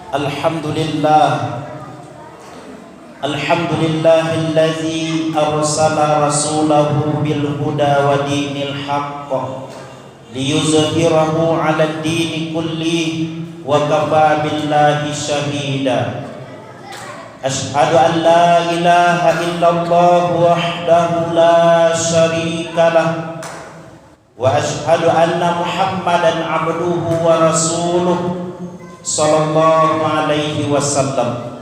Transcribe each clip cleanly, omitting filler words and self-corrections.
Alhamdulillah, alhamdulillahillazi arsala rasulahu bil huda wa dinil haqq liyuzhirahu 'ala ad-dini kulli wa kafa billahi shahida. Asyhadu an la ilaha illallah wahdahu la syarika lah wa asyhadu anna Muhammadan 'abduhu wa rasuluh sallallahu alaihi wasallam.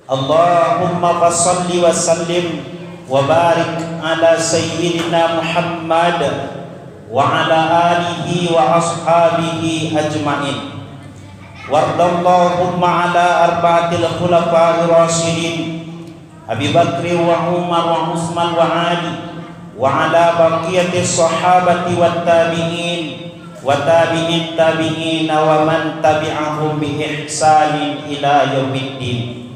Allahumma fassalli wa sallim wa barik ala sayyidina Muhammad wa ala alihi wa ashabihi ajma'in. Wardallahumma ala arba'atil khulafa'ir rasyidin Abi Bakri wa Umar wa Utsman wa Ali wa ala baqiyatis sahabati wat tabi'in wa tabi'it tabi'in wa man tabi'ahum bi ihsanin ila yaumiddin.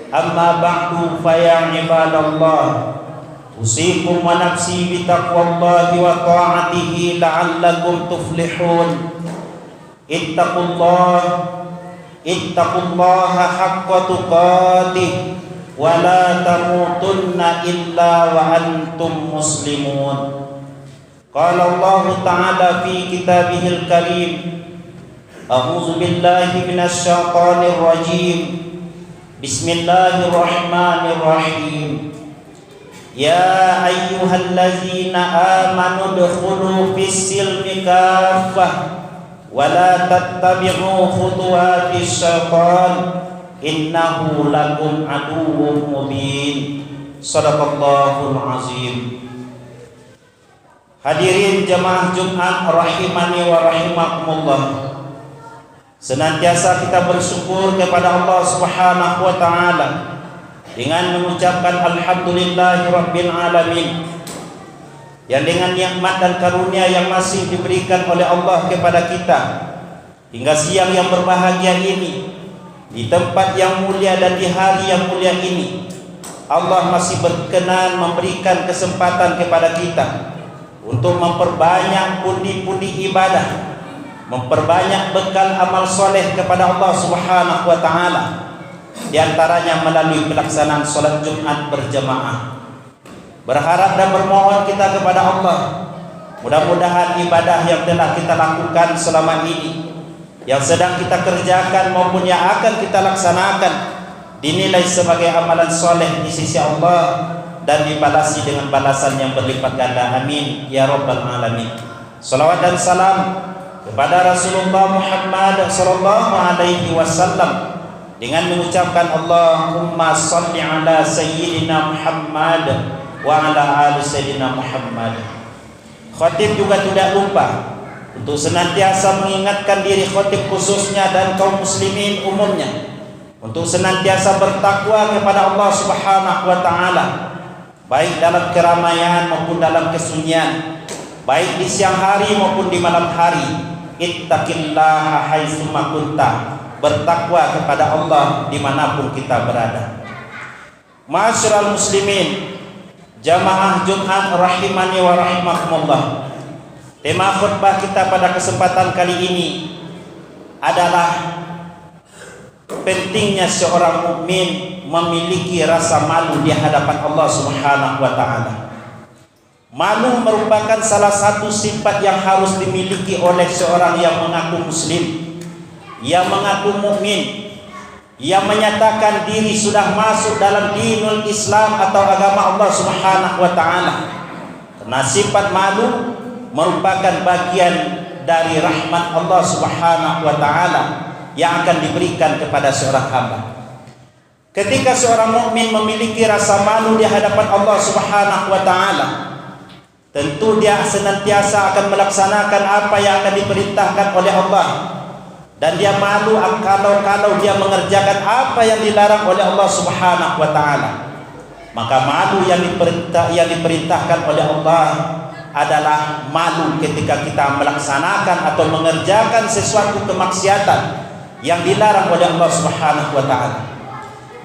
Amma ba'du, fa ya ibadallah, usikum wa nafsi bi taqwallahi wa ta'atihi la'allakum tuflihun. Ittaqullaha haqqa tuqatih wa la tamutunna illa wa antum muslimun. Qala Allah Ta'ala fi kitabihil karim, a'udzu billahi minasy syaithanir rajim. Bismillahirrahmanirrahim. Ya ayyuhallazina amanu udkhulu fis-silmi kaffah wa la tattabi'u khutuwatis syaitan innahu lakum aduwwun mubin. Shadaqallahul azim. Hadirin jamaah Jumat rahimani wa rahimakumullah. Senantiasa kita bersyukur kepada Allah Subhanahu wa taala dengan mengucapkan alhamdulillahirabbil alamin, yang dengan nikmat dan karunia yang masih diberikan oleh Allah kepada kita hingga siang yang berbahagia ini, di tempat yang mulia dan di hari yang mulia ini, Allah masih berkenan memberikan kesempatan kepada kita untuk memperbanyak pundi-pundi ibadah, memperbanyak bekal amal soleh kepada Allah Subhanahu wa ta'ala, di antaranya melalui pelaksanaan sholat Jumat berjamaah. Berharap dan bermohon kita kepada Allah, mudah-mudahan ibadah yang telah kita lakukan selama ini, yang sedang kita kerjakan maupun yang akan kita laksanakan, dinilai sebagai amalan soleh di sisi Allah dan dibalasi dengan balasan yang berlipat ganda. Amin ya rabbal alamin. Salawat dan salam kepada Rasulullah Muhammad sallallahu alaihi wasallam dengan mengucapkan Allahumma shalli ala sayyidina Muhammad wa ala ali sayyidina Muhammad. Khatib juga tidak lupa untuk senantiasa mengingatkan diri khatib khususnya dan kaum muslimin umumnya untuk senantiasa bertakwa kepada Allah Subhanahu wa taala, baik dalam keramaian maupun dalam kesunyian, baik di siang hari maupun di malam hari. Ittaqillaha haitsuma kunta, bertakwa kepada Allah dimanapun kita berada. Ma'asyiral muslimin, jamaah Jumat rahimani wa rahimakumullah. Tema khutbah kita pada kesempatan kali ini adalah pentingnya seorang mukmin memiliki rasa malu di hadapan Allah Subhanahu wa taala. Malu merupakan salah satu sifat yang harus dimiliki oleh seorang yang mengaku muslim, yang mengaku mukmin, yang menyatakan diri sudah masuk dalam dinul Islam atau agama Allah Subhanahu wa taala. Karena sifat malu merupakan bagian dari rahmat Allah Subhanahu wa taala yang akan diberikan kepada seorang hamba. Ketika seorang mukmin memiliki rasa malu di hadapan Allah Subhanahu wa taala, tentu dia senantiasa akan melaksanakan apa yang akan diperintahkan oleh Allah, dan dia malu kalau dia mengerjakan apa yang dilarang oleh Allah Subhanahu wa taala. Maka malu yang diperintahkan oleh Allah adalah malu ketika kita melaksanakan atau mengerjakan sesuatu kemaksiatan yang dilarang oleh Allah Subhanahu wa taala.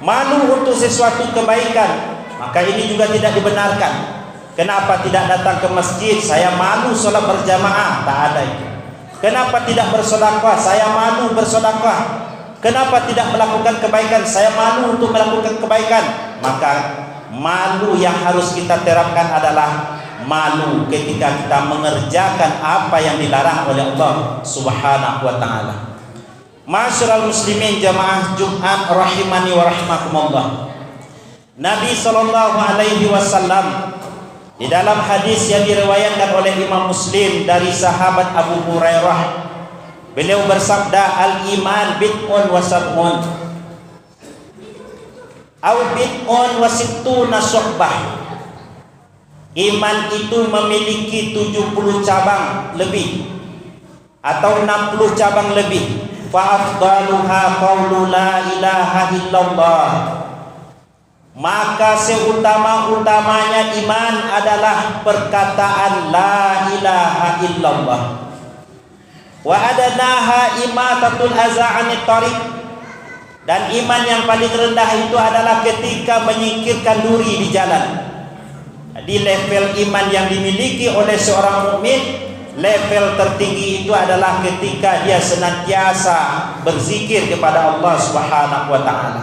Malu untuk sesuatu kebaikan, maka ini juga tidak dibenarkan. Kenapa tidak datang ke masjid? Saya malu sholat berjamaah. Tak ada itu. Kenapa tidak bersedekah? Saya malu bersedekah. Kenapa tidak melakukan kebaikan? Saya malu untuk melakukan kebaikan. Maka malu yang harus kita terapkan adalah malu ketika kita mengerjakan apa yang dilarang oleh Allah Subhanahu wa taala. Ma'asyiral muslimin jamaah Jumat rahimani wa rahimakumullah. Nabi sallallahu alaihi wasallam di dalam hadis yang diriwayatkan oleh Imam Muslim dari sahabat Abu Hurairah, beliau bersabda, al-iman bid'un wa sab'un au bid'un wa sittuna syu'bah. Iman itu memiliki 70 cabang lebih atau 60 cabang lebih. Fa afdaluha qaulu la ilaha illallah. Maka seutama-utamanya iman adalah perkataan la ilaha illallah. Wa adanaha imatatul aza 'anit tariq. Dan iman yang paling rendah itu adalah ketika menyingkirkan duri di jalan. Di level iman yang dimiliki oleh seorang mukmin, level tertinggi itu adalah ketika dia senantiasa berzikir kepada Allah Subhanahu wa taala.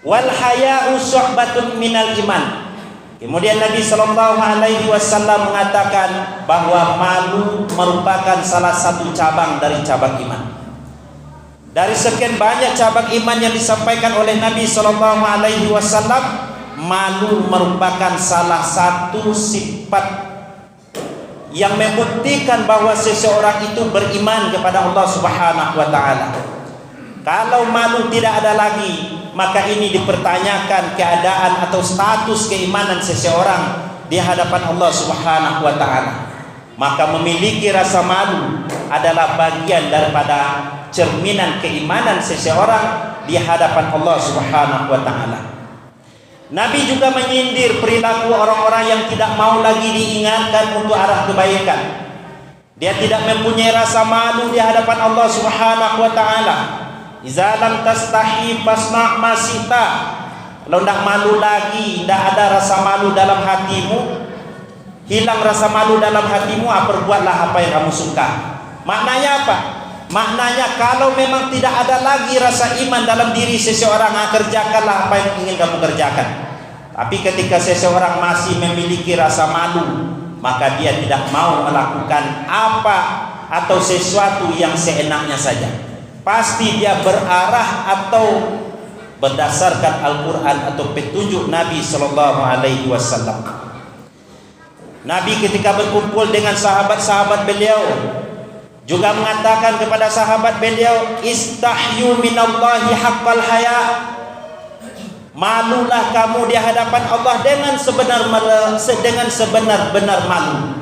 Wal haya'u syu'batun minal iman. Kemudian Nabi sallallahu alaihi wasallam mengatakan bahwa malu merupakan salah satu cabang dari cabang iman. Dari sekian banyak cabang iman yang disampaikan oleh Nabi sallallahu alaihi wasallam, malu merupakan salah satu sifat yang membuktikan bahwa seseorang itu beriman kepada Allah Subhanahu wa taala. Kalau malu tidak ada lagi, maka ini dipertanyakan keadaan atau status keimanan seseorang di hadapan Allah Subhanahu wa taala. Maka memiliki rasa malu adalah bagian daripada cerminan keimanan seseorang di hadapan Allah Subhanahu wa taala. Nabi juga menyindir perilaku orang-orang yang tidak mau lagi diingatkan untuk arah kebaikan. Dia tidak mempunyai rasa malu di hadapan Allah Subhanahu wa taala. Iza lam tastahi fasna' ma syi'ta. Kalau tidak malu lagi, tidak ada rasa malu dalam hatimu, hilang rasa malu dalam hatimu, perbuatlah apa yang kamu suka. Maknanya apa? Maknanya kalau memang tidak ada lagi rasa iman dalam diri seseorang, kerjakanlah apa yang ingin kamu kerjakan. Tapi ketika seseorang masih memiliki rasa malu, maka dia tidak mau melakukan apa atau sesuatu yang seenaknya saja. Pasti dia berarah atau berdasarkan Al-Quran atau petunjuk Nabi sallallahu alaihi wasallam. Nabi ketika berkumpul dengan sahabat-sahabat beliau juga mengatakan kepada sahabat beliau, istahyu minallahi haqqal haya. Malulah kamu di hadapan Allah dengan sebenar-benar malu.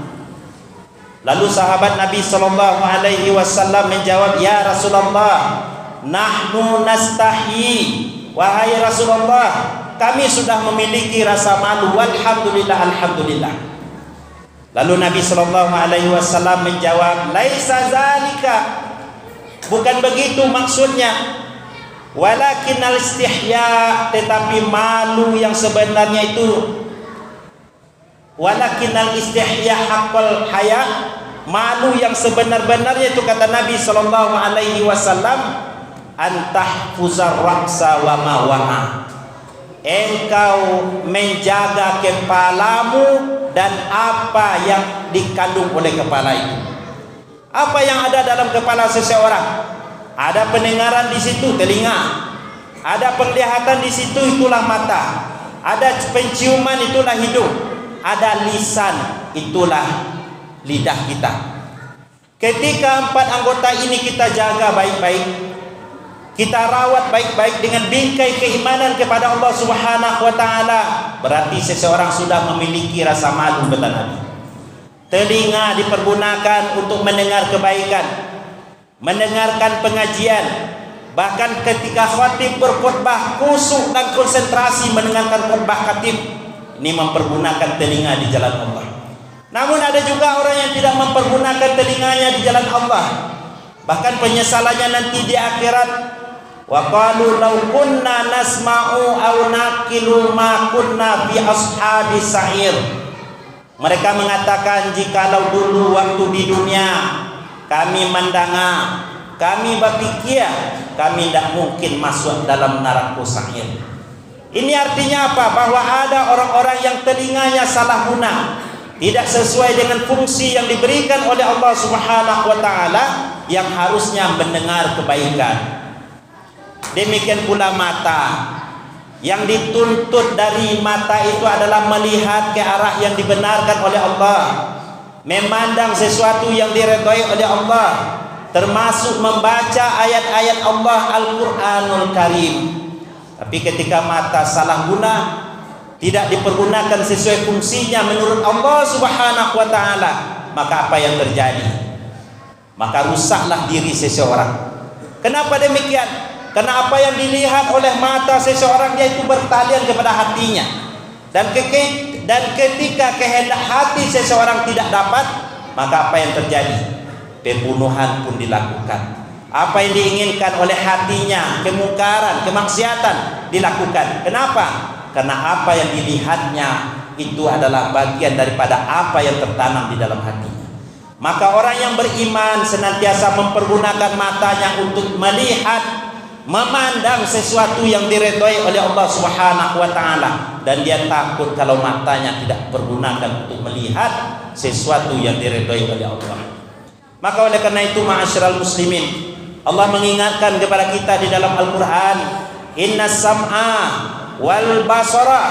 Lalu sahabat Nabi sallallahu alaihi wasallam menjawab, ya Rasulullah, nahnu nastahyi. Wahai Rasulullah, kami sudah memiliki rasa malu. Walhamdulillah, alhamdulillah. Lalu Nabi sallallahu alaihi wasallam menjawab, laisa zalika. Bukan begitu maksudnya. Walakin al-istihya, tetapi malu yang sebenarnya itu, walakin al-istihya haqqal haya, malu yang sebenar-benarnya itu kata Nabi sallallahu alaihi wasallam, antahfuzar ra'sa wa ma wa'a. Engkau menjaga kepalamu dan apa yang dikandung oleh kepala itu. Apa yang ada dalam kepala seseorang? Ada pendengaran di situ, telinga. Ada penglihatan di situ, itulah mata. Ada penciuman, itulah hidung. Ada lisan, itulah lidah kita. Ketika 4 anggota ini kita jaga baik-baik, kita rawat baik-baik dengan bingkai keimanan kepada Allah Subhanahu wa taala, berarti seseorang sudah memiliki rasa malu, kata Nabi. Telinga dipergunakan untuk mendengar kebaikan, mendengarkan pengajian. Bahkan ketika khatib berkhutbah, khusyuk dan konsentrasi mendengarkan khutbah khatib. Ini mempergunakan telinga di jalan Allah. Namun ada juga orang yang tidak mempergunakan telinganya di jalan Allah. Bahkan penyesalannya nanti di akhirat. Wa qalu law kunna nasma'u aw naqilu ma kunna fi ashabis sa'ir. Mereka mengatakan, jikalau dulu waktu di dunia kami mendengar kami berpikir kami tidak mungkin masuk dalam neraka sa'ir. Ini artinya apa? Bahwa ada orang-orang yang telinganya salah guna, tidak sesuai dengan fungsi yang diberikan oleh Allah Subhanahu wa taala, yang harusnya mendengar kebaikan. Demikian pula mata, yang dituntut dari mata itu adalah melihat ke arah yang dibenarkan oleh Allah, memandang sesuatu yang diredai oleh Allah, termasuk membaca ayat-ayat Allah Al-Quranul Karim. Tapi ketika mata salah guna, tidak dipergunakan sesuai fungsinya menurut Allah Subhanahu wa taala, maka apa yang terjadi? Maka rusaklah diri seseorang. Kenapa demikian? Karena apa yang dilihat oleh mata seseorang, dia itu bertalian kepada hatinya. Dan ketika kehendak hati seseorang tidak dapat, maka apa yang terjadi? Pembunuhan pun dilakukan. Apa yang diinginkan oleh hatinya, kemungkaran, kemaksiatan, dilakukan. Kenapa? Karena apa yang dilihatnya itu adalah bagian daripada apa yang tertanam di dalam hatinya. Maka orang yang beriman senantiasa mempergunakan matanya untuk melihat, memandang sesuatu yang diredai oleh Allah Subhanahu wa taala, dan dia takut kalau matanya tidak pergunakan untuk melihat sesuatu yang diredai oleh Allah. Maka oleh karena itu, ma'asyiral muslimin, Allah mengingatkan kepada kita di dalam Al-Quran, inna sam'a wal basara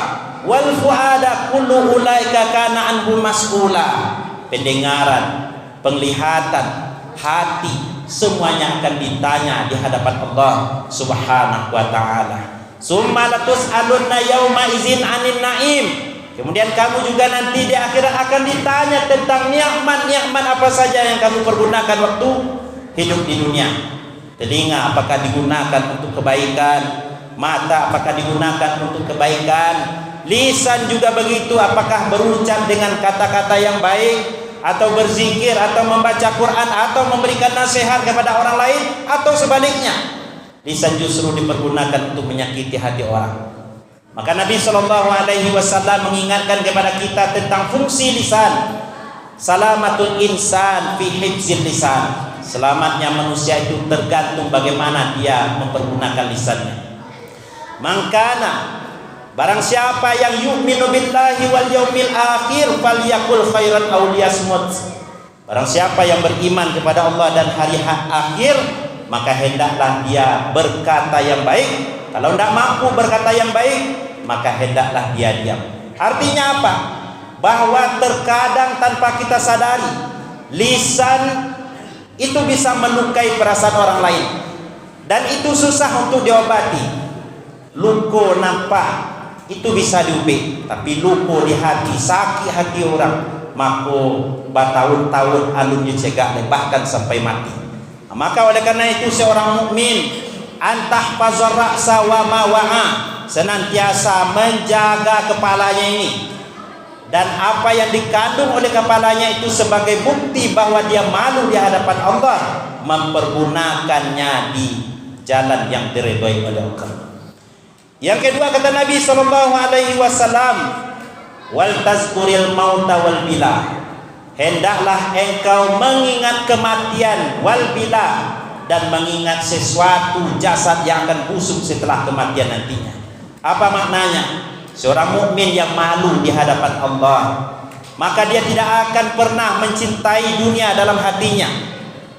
wal fuada kullu ulaika kana anhu mas'ula. Pendengaran, penglihatan, hati, semuanya akan ditanya di hadapan Allah Subhanahu wa taala. Summa latus'alunna yauma izin 'anil na'im. Kemudian kamu juga nanti di akhirat akan ditanya tentang nikmat-nikmat apa saja yang kamu pergunakan waktu hidup di dunia. Telinga apakah digunakan untuk kebaikan, mata apakah digunakan untuk kebaikan, lisan juga begitu, apakah berucap dengan kata-kata yang baik, atau berzikir, atau membaca Quran, atau memberikan nasihat kepada orang lain, atau sebaliknya. Lisan justru dipergunakan untuk menyakiti hati orang. Maka Nabi SAW mengingatkan kepada kita tentang fungsi lisan. Salamatul insan fi hifzil lisan. Selamatnya manusia itu tergantung bagaimana dia mempergunakan lisannya. Mangkana, barang siapa yang yu'minu billahi wal yaumil akhir falyakul khairan aw liyasmut. Barang siapa yang beriman kepada Allah dan hari akhir, maka hendaklah dia berkata yang baik. Kalau tidak mampu berkata yang baik, maka hendaklah dia diam. Artinya apa? Bahwa terkadang tanpa kita sadari, lisan itu bisa melukai perasaan orang lain, dan itu susah untuk diobati. Luka nampak itu bisa diubah, tapi luka di hati, sakit hati orang, maka bertahun-tahun alun dicegah, bahkan sampai mati. Maka oleh karena itu seorang mukmin antah fazar ra'sa wa ma wa'a, senantiasa menjaga kepalanya ini, dan apa yang dikandung oleh kepalanya itu sebagai bukti bahwa dia malu di hadapan Allah, mempergunakannya di jalan yang diridhai oleh Allah. Yang kedua, kata Nabi SAW, wal tazkuril mauta wal bila, hendaklah engkau mengingat kematian, wal bila, dan mengingat sesuatu jasad yang akan busuk setelah kematian nantinya. Apa maknanya? Seorang mukmin yang malu di hadapan Allah, maka dia tidak akan pernah mencintai dunia dalam hatinya.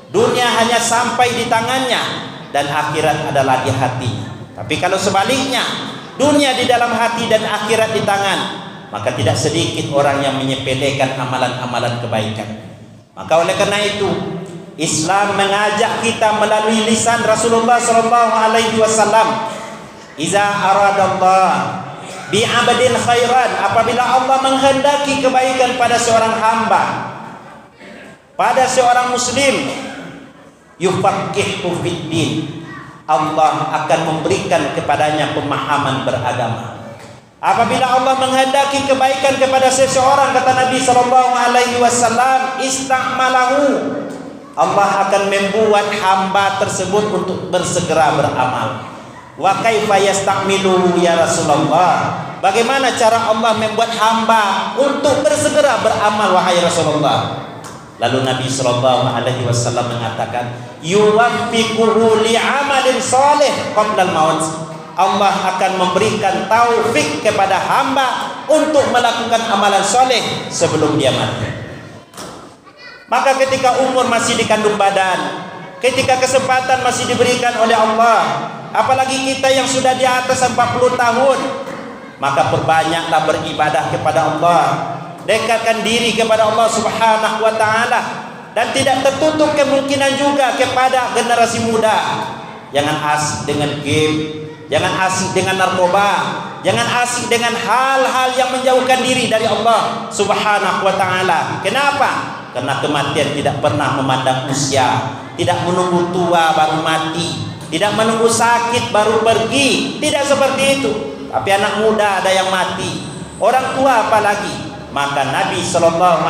Dunia hanya sampai di tangannya, dan akhirat adalah di hatinya. Tapi kalau sebaliknya, dunia di dalam hati dan akhirat di tangan, maka tidak sedikit orang yang menyepelekan amalan-amalan kebaikan. Maka oleh karena itu, Islam mengajak kita melalui lisan Rasulullah SAW, iza aradallah bi'abadin khairan, apabila Allah menghendaki kebaikan pada seorang hamba, pada seorang muslim, yufaqihu fiddin, Allah akan memberikan kepadanya pemahaman beragama. Apabila Allah menghendaki kebaikan kepada seseorang, kata Nabi SAW, istakmalahu, Allah akan membuat hamba tersebut untuk bersegera beramal. Wa kaifa yastakmilu ya Rasulullah, bagaimana cara Allah membuat hamba untuk bersegera beramal wahai Rasulullah? Lalu Nabi SAW mengatakan, yuwaffiquhu li'amalin salih qabla al-maut. Allah akan memberikan taufik kepada hamba untuk melakukan amalan soleh sebelum dia mati. Maka ketika umur masih dikandung badan, ketika kesempatan masih diberikan oleh Allah, apalagi kita yang sudah di atas 40 tahun, maka perbanyaklah beribadah kepada Allah, dekatkan diri kepada Allah Subhanahu wa ta'ala, dan tidak tertutup kemungkinan juga kepada generasi muda. Jangan asik dengan game, jangan asik dengan narkoba, jangan asik dengan hal-hal yang menjauhkan diri dari Allah Subhanahu wa ta'ala. Kenapa? Karena kematian tidak pernah memandang usia, tidak menunggu tua baru mati, tidak menunggu sakit baru pergi. Tidak seperti itu. Tapi anak muda ada yang mati, orang tua apalagi. Maka Nabi SAW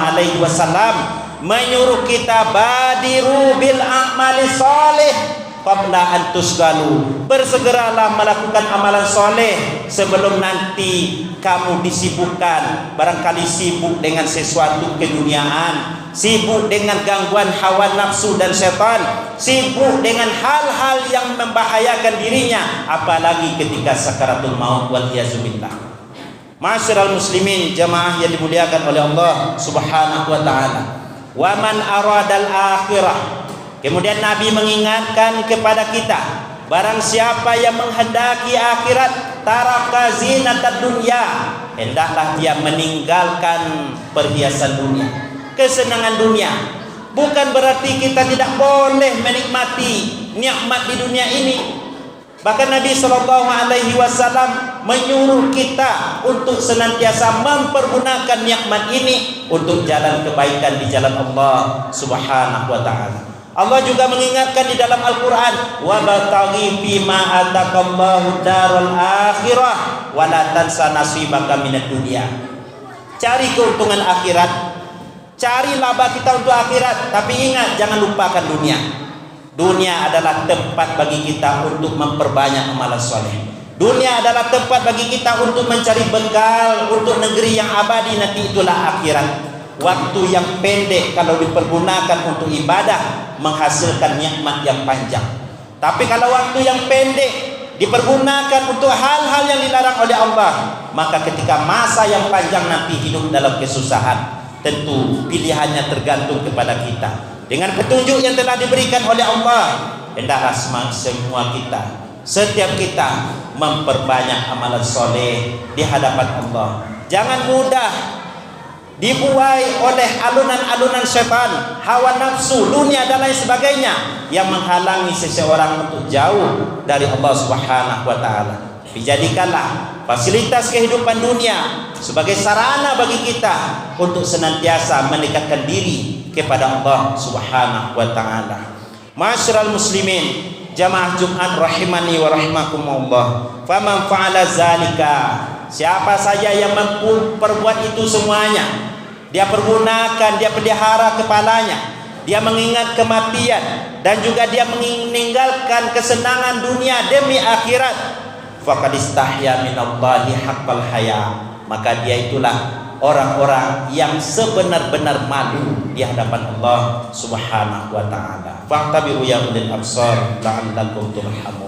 menyuruh kita, badiru bil a'mali sholih qabla an tusgalu. Bersegeralah melakukan amalan soleh sebelum nanti kamu disibukkan. Barangkali sibuk dengan sesuatu keduniaan, sibuk dengan gangguan hawa nafsu dan setan, sibuk dengan hal-hal yang membahayakan dirinya, apalagi ketika sakaratul maut, walhiyazubillah. Ma'asyiral muslimin, jamaah yang dimuliakan oleh Allah Subhanahu wa ta'ala. Wa man aradal akhirah. Kemudian Nabi mengingatkan kepada kita, barang siapa yang menghendaki akhirat, taraka zinatad dunya, hendaklah dia meninggalkan perhiasan dunia, kesenangan dunia. Bukan berarti kita tidak boleh menikmati nikmat di dunia ini. Bahkan Nabi SAW menyuruh kita untuk senantiasa mempergunakan nikmat ini untuk jalan kebaikan di jalan Allah Subhanahu wa ta'ala. Allah juga mengingatkan di dalam Al-Quran, wabtaghi fima atakallahu darul akhirah wala tansa nasibaka minad dunya. Cari keuntungan akhirat, cari laba kita untuk akhirat, tapi ingat jangan lupakan dunia. Dunia adalah tempat bagi kita untuk memperbanyak amalan soleh. Dunia adalah tempat bagi kita untuk mencari bekal untuk negeri yang abadi, nanti itulah akhirat. Waktu yang pendek kalau dipergunakan untuk ibadah menghasilkan nikmat yang panjang. Tapi kalau waktu yang pendek dipergunakan untuk hal-hal yang dilarang oleh Allah, maka ketika masa yang panjang nanti hidup dalam kesusahan. Tentu pilihannya tergantung kepada kita. Dengan petunjuk yang telah diberikan oleh Allah, hendaklah semua kita, setiap kita memperbanyak amalan soleh di hadapan Allah. Jangan mudah dibuai oleh alunan-alunan setan, hawa nafsu, dunia dan lain sebagainya yang menghalangi seseorang untuk jauh dari Allah Subhanahu wa ta'ala. Dijadikanlah fasilitas kehidupan dunia sebagai sarana bagi kita untuk senantiasa mendekatkan diri kepada Allah Subhanahu wa ta'ala. Ma'asyiral muslimin, jamaah Jumat rahimani wa rahimakumullah. Faman fa'ala zalika, siapa saja yang mampu perbuat itu semuanya, dia pergunakan, dia pelihara kepalanya, dia mengingat kematian, dan juga dia meninggalkan kesenangan dunia demi akhirat, faqad istahya minallahi haqqal haya, maka dia itulah orang-orang yang sebenar-benar malu di hadapan Allah Subhanahu wa ta'ala. Fa'tabiru ya ulil absar la'allakum turhamun.